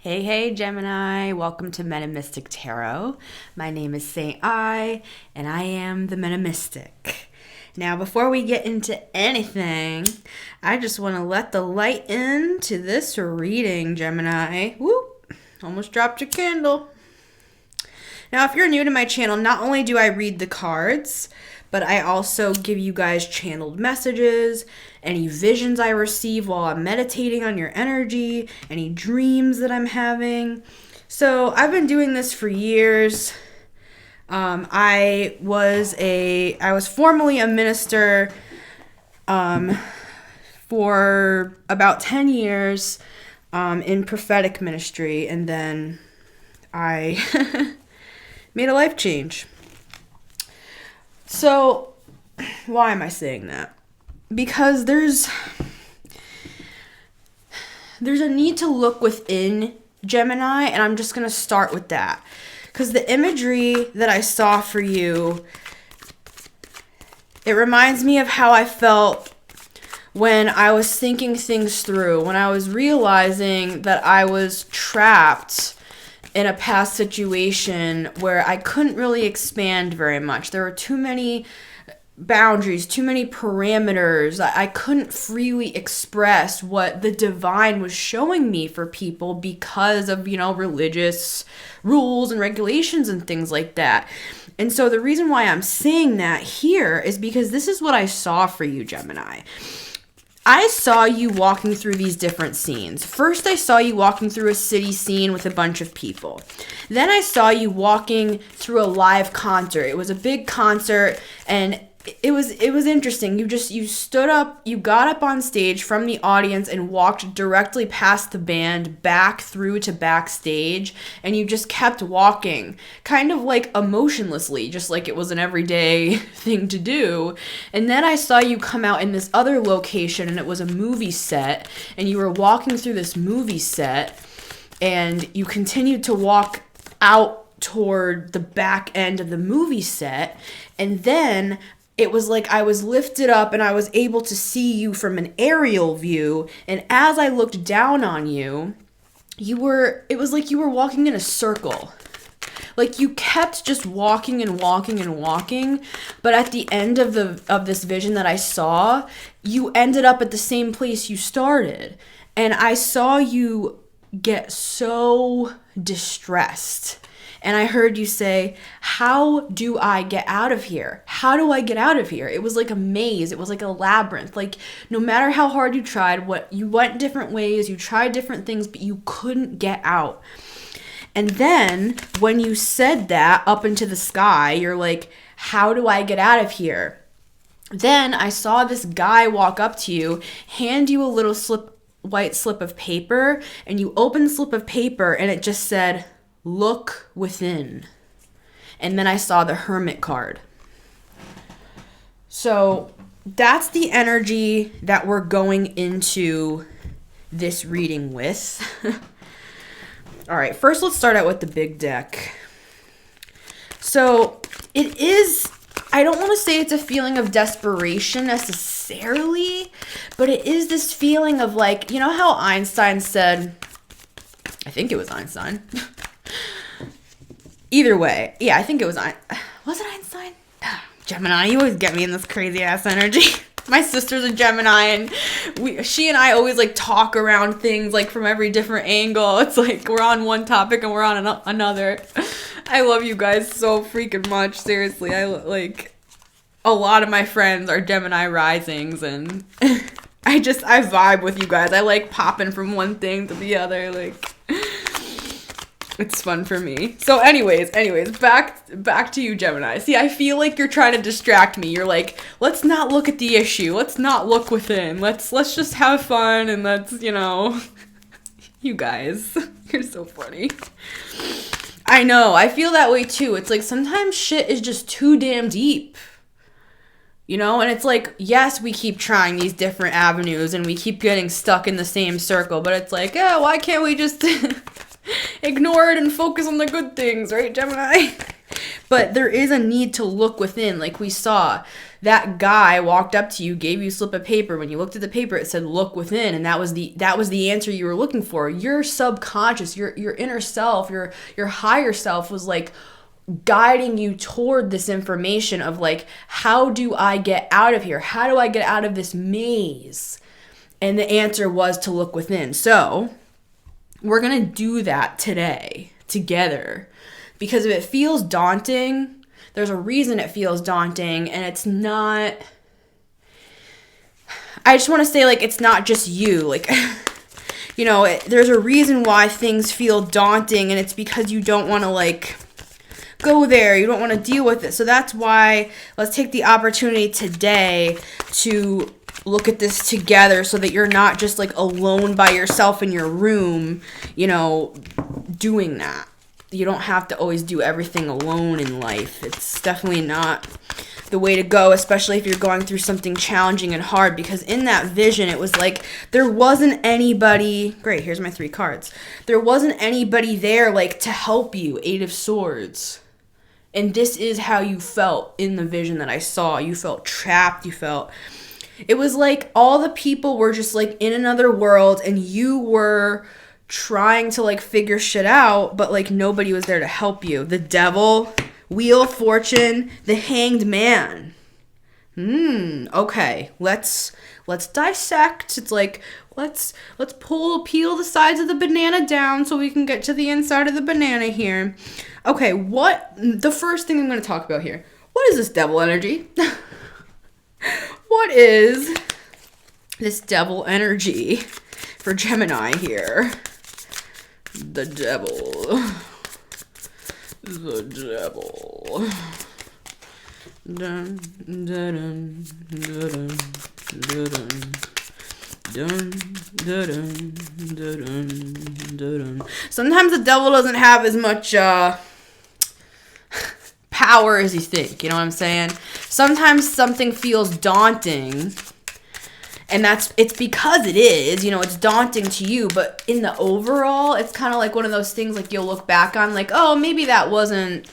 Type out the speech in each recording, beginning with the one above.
Hey, hey, Gemini. Welcome to Metamystic Tarot. My name is Saint I, and I am the Metamystic. Now, before we get into anything, I just want to let the light into this reading, Gemini. Whoop! Almost dropped your candle. Now, if you're new to my channel, not only do I read the cards, but I also give you guys channeled messages, any visions I receive while I'm meditating on your energy, any dreams that I'm having. So I've been doing this for years. I was formerly a minister for about 10 years in prophetic ministry, and then I made a life change. So, why am I saying that? Because there's a need to look within, Gemini, and I'm just going to start with that. Because the imagery that I saw for you, it reminds me of how I felt when I was thinking things through, when I was realizing that I was trapped in a past situation where I couldn't really expand very much. There were too many boundaries, too many parameters. I couldn't freely express what the divine was showing me for people because of, religious rules and regulations and things like that. And so the reason why I'm saying that here is because this is what I saw for you, Gemini. I saw you walking through these different scenes. First, I saw you walking through a city scene with a bunch of people. Then I saw you walking through a live concert. It was a big concert, and it was interesting. You stood up, you got up on stage from the audience and walked directly past the band back through to backstage, and you just kept walking, kind of like emotionlessly, just like it was an everyday thing to do. And then I saw you come out in this other location, and it was a movie set, and you were walking through this movie set, and you continued to walk out toward the back end of the movie set, and then it was like I was lifted up and I was able to see you from an aerial view. And as I looked down on you, it was like you were walking in a circle. Like you kept just walking and walking and walking. But at the end of this vision that I saw, you ended up at the same place you started. And I saw you get so distressed. And I heard you say, how do I get out of here? How do I get out of here? It was like a maze. It was like a labyrinth. Like no matter how hard you tried, you went different ways, you tried different things, but you couldn't get out. And then when you said that up into the sky, you're like, how do I get out of here? Then I saw this guy walk up to you, hand you a little white slip of paper, and you opened the slip of paper and it just said, look within. And then I saw the Hermit card. So that's the energy that we're going into this reading with. All right, first let's start out with the big deck. So it is, I don't want to say it's a feeling of desperation necessarily, but it is this feeling of like, how Einstein said, I think it was Einstein. Either way, yeah, I think it was it Einstein? Gemini, you always get me in this crazy ass energy. My sister's a Gemini, and she and I always like talk around things like from every different angle. It's like we're on one topic and we're on another. I love you guys so freaking much. Seriously, I like a lot of my friends are Gemini risings, and I vibe with you guys. I like popping from one thing to the other, like. It's fun for me. So anyways, back to you, Gemini. See, I feel like you're trying to distract me. You're like, let's not look at the issue. Let's not look within. Let's just have fun and let's, you guys, you're so funny. I know, I feel that way too. It's like sometimes shit is just too damn deep. And it's like, yes, we keep trying these different avenues and we keep getting stuck in the same circle, but it's like, why can't we just ignore it and focus on the good things, right, Gemini? But there is a need to look within. Like we saw, that guy walked up to you, gave you a slip of paper. When you looked at the paper, it said look within, and that was the answer you were looking for. Your subconscious, your inner self, your higher self was like guiding you toward this information of like, how do I get out of here? How do I get out of this maze? And the answer was to look within. So we're going to do that today together, because if it feels daunting, there's a reason it feels daunting, and it's not, I just want to say, like, it's not just you, like, you know, there's a reason why things feel daunting, and it's because you don't want to, like, go there, you don't want to deal with it. So that's why let's take the opportunity today to look at this together, so that you're not just like alone by yourself in your room, you know, doing that. You don't have to always do everything alone in life. It's definitely not the way to go, especially if you're going through something challenging and hard, because in that vision, it was like there wasn't anybody. Great, here's my 3 cards. There wasn't anybody there like to help you. 8 of Swords. And this is how you felt in the vision that I saw. You felt trapped. It was like all the people were just like in another world, and you were trying to like figure shit out, but like nobody was there to help you. The Devil, Wheel of Fortune, the Hanged Man. Okay, let's dissect. It's like let's peel the sides of the banana down so we can get to the inside of the banana here. Okay, the first thing I'm going to talk about here. What is this devil energy? What is this devil energy for Gemini here? The devil. The devil. Dun, dun, dun, dun, dun, dun, dun, dun, dun. Sometimes the devil doesn't have as much power as you think, you know what I'm saying? Sometimes something feels daunting, and it's because it is, you know, it's daunting to you, but in the overall, it's kind of like one of those things like you'll look back on like, oh, maybe that wasn't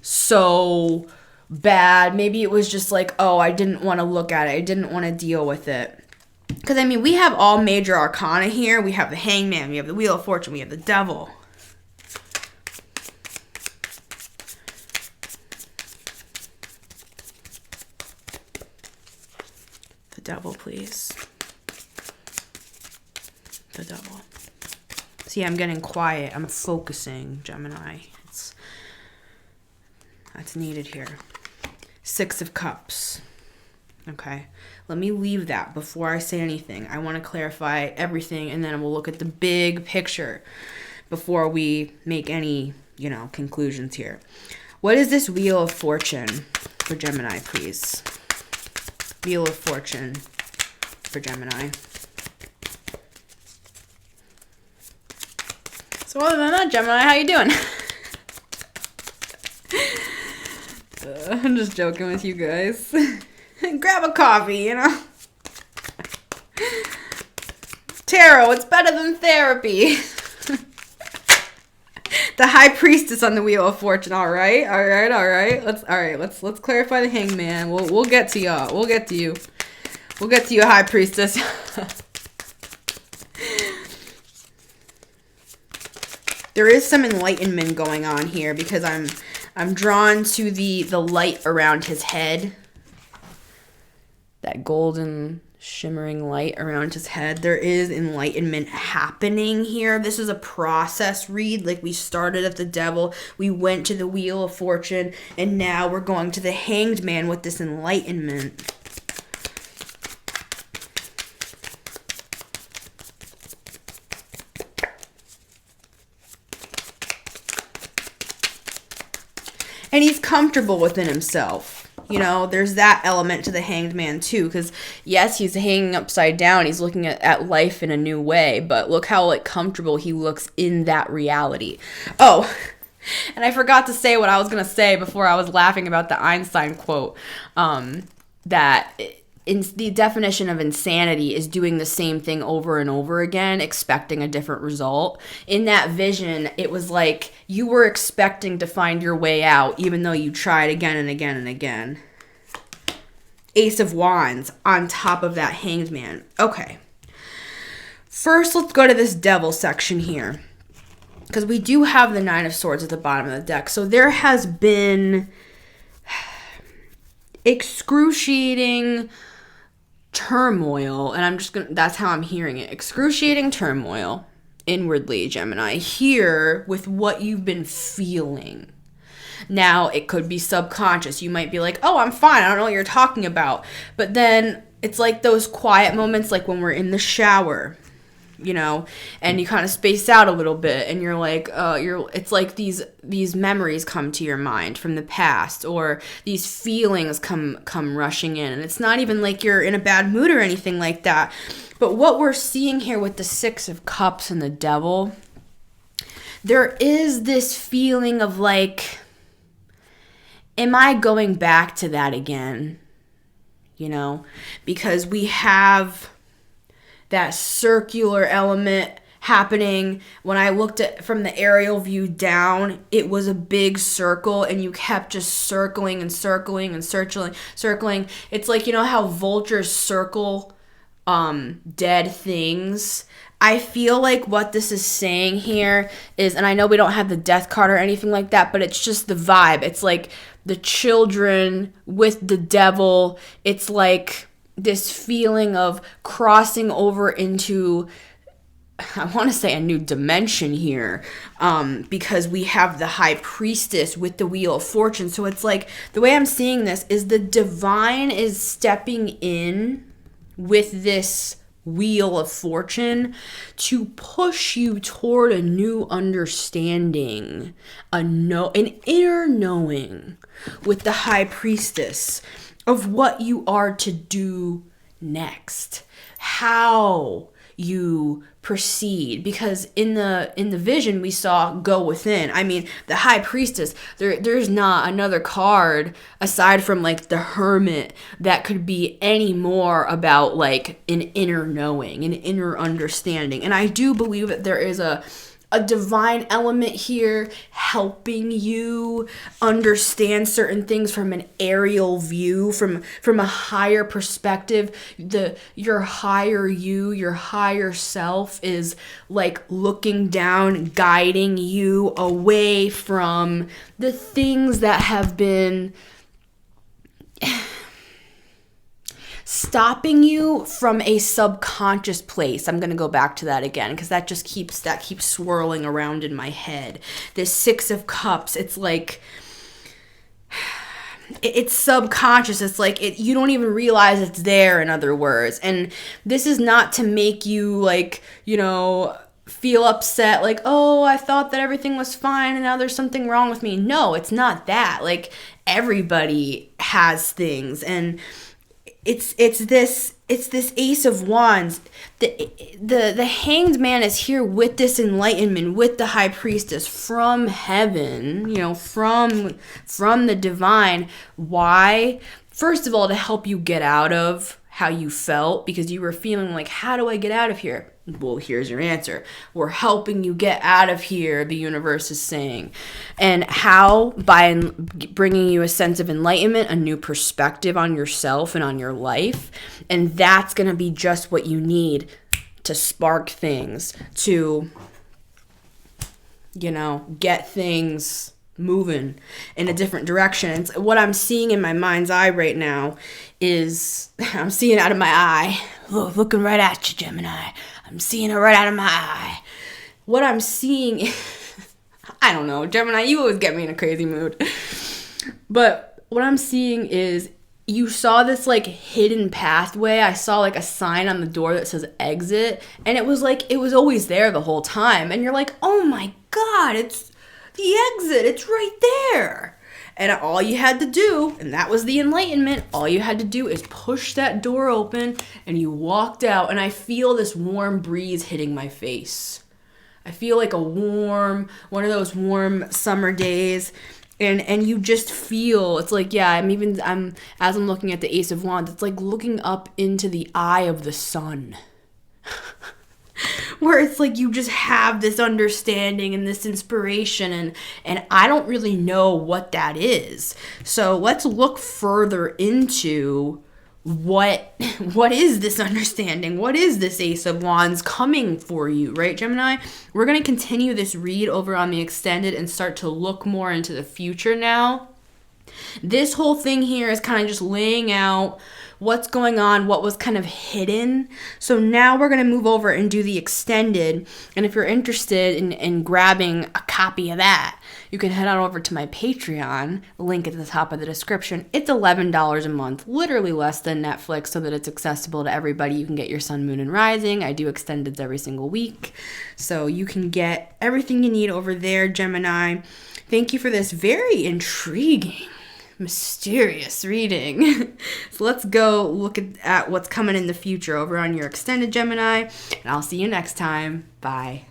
so bad. Maybe it was just like, oh, I didn't want to look at it. I didn't want to deal with it. Because, I mean, we have all major arcana here. We have the Hangman. We have the Wheel of Fortune. We have the Devil. The Devil, please. The Devil. See, I'm getting quiet. I'm focusing, Gemini. That's needed here. 6 of Cups. Okay. Let me leave that before I say anything. I want to clarify everything, and then we'll look at the big picture before we make any, you know, conclusions here. What is this Wheel of Fortune for Gemini, please? Wheel of Fortune for Gemini. So other than that, Gemini, how you doing? I'm just joking with you guys. Grab a coffee, you know. Tarot, it's better than therapy. The High Priestess on the Wheel of Fortune. All right. Let's clarify the Hangman. We'll get to y'all. We'll get to you. We'll get to you, High Priestess. There is some enlightenment going on here, because I'm drawn to the light around his head. That golden shimmering light around his head. There is enlightenment happening here. This is a process read. Like, we started at the Devil, we went to the Wheel of Fortune, and now we're going to the Hanged Man with this enlightenment. And he's comfortable within himself. You know, there's that element to the Hanged Man too, because yes, he's hanging upside down. He's looking at life in a new way, but look how like comfortable he looks in that reality. Oh, and I forgot to say what I was going to say before. I was laughing about the Einstein quote, that in the definition of insanity is doing the same thing over and over again, expecting a different result. In that vision, it was like you were expecting to find your way out, even though you tried again and again and again. Ace of Wands on top of that Hanged Man. Okay. First, let's go to this Devil section here, because we do have the Nine of Swords at the bottom of the deck. So there has been excruciating turmoil, and that's how I'm hearing it. Excruciating turmoil inwardly, Gemini, here with what you've been feeling. Now, it could be subconscious. You might be like, oh, I'm fine. I don't know what you're talking about. But then it's like those quiet moments, like when we're in the shower, you know, and you kind of space out a little bit, and you're like, it's like these memories come to your mind from the past, or these feelings come rushing in, and it's not even like you're in a bad mood or anything like that. But what we're seeing here with the Six of Cups and the Devil, there is this feeling of like, am I going back to that again? You know, because we have that circular element happening. When I looked at from the aerial view down, it was a big circle, and you kept just circling and circling and circling. It's like, you know how vultures circle dead things? I feel like what this is saying here is, and I know we don't have the death card or anything like that, but it's just the vibe. It's like the children with the devil. It's like this feeling of crossing over into, I want to say, a new dimension here, because we have the High Priestess with the Wheel of Fortune. So it's like, the way I'm seeing this is the divine is stepping in with this Wheel of Fortune to push you toward a new understanding, an inner knowing with the High Priestess of what you are to do next, how you proceed. Because in the vision we saw go within. I mean, the High Priestess, there's not another card aside from like the Hermit that could be any more about like an inner knowing, an inner understanding. And I do believe that there is a divine element here helping you understand certain things from an aerial view, from a higher perspective. Your higher you, your higher self is like looking down, guiding you away from the things that have been stopping you from a subconscious place. I'm going to go back to that again, because that keeps swirling around in my head. This Six of Cups, it's like, it's subconscious. It's like you don't even realize it's there, in other words. And this is not to make you like, you know, feel upset, like, oh, I thought that everything was fine and now there's something wrong with me. No, it's not that. Like, everybody has things, and it's this Ace of Wands. The Hanged Man is here with this enlightenment, with the High Priestess from heaven, you know, from the divine. Why? First of all, to help you get out of how you felt, because you were feeling like, how do I get out of here? Well, here's your answer. We're helping you get out of here, the universe is saying. And how? By bringing you a sense of enlightenment, a new perspective on yourself and on your life. And that's going to be just what you need to spark things, to, you know, get things moving in a different direction. It's what I'm seeing in my mind's eye right now is, I'm seeing it out of my eye. Looking right at you, Gemini. I'm seeing it right out of my eye. What I'm seeing, I don't know, Gemini, you always get me in a crazy mood. But what I'm seeing is, you saw this like hidden pathway. I saw like a sign on the door that says exit, and it was like, it was always there the whole time. And you're like, oh my God, it's the exit. It's right there. And all you had to do, and that was the enlightenment, all you had to do is push that door open, and you walked out. And I feel this warm breeze hitting my face. I feel like one of those warm summer days. And you just feel, it's like, yeah, as I'm looking at the Ace of Wands, it's like looking up into the eye of the sun. where it's like you just have this understanding and this inspiration, and I don't really know what that is. So let's look further into what is this understanding? What is this Ace of Wands coming for you, right, Gemini? We're going to continue this read over on the extended and start to look more into the future now. This whole thing here is kind of just laying out what's going on, what was kind of hidden. So now we're going to move over and do the extended. And if you're interested in grabbing a copy of that, you can head on over to my Patreon, link at the top of the description. It's $11 a month, literally less than Netflix, so that it's accessible to everybody. You can get your sun, moon, and rising. I do extendeds every single week. So you can get everything you need over there, Gemini. Thank you for this very intriguing, mysterious reading. So let's go look at what's coming in the future over on your extended, Gemini, and I'll see you next time. Bye.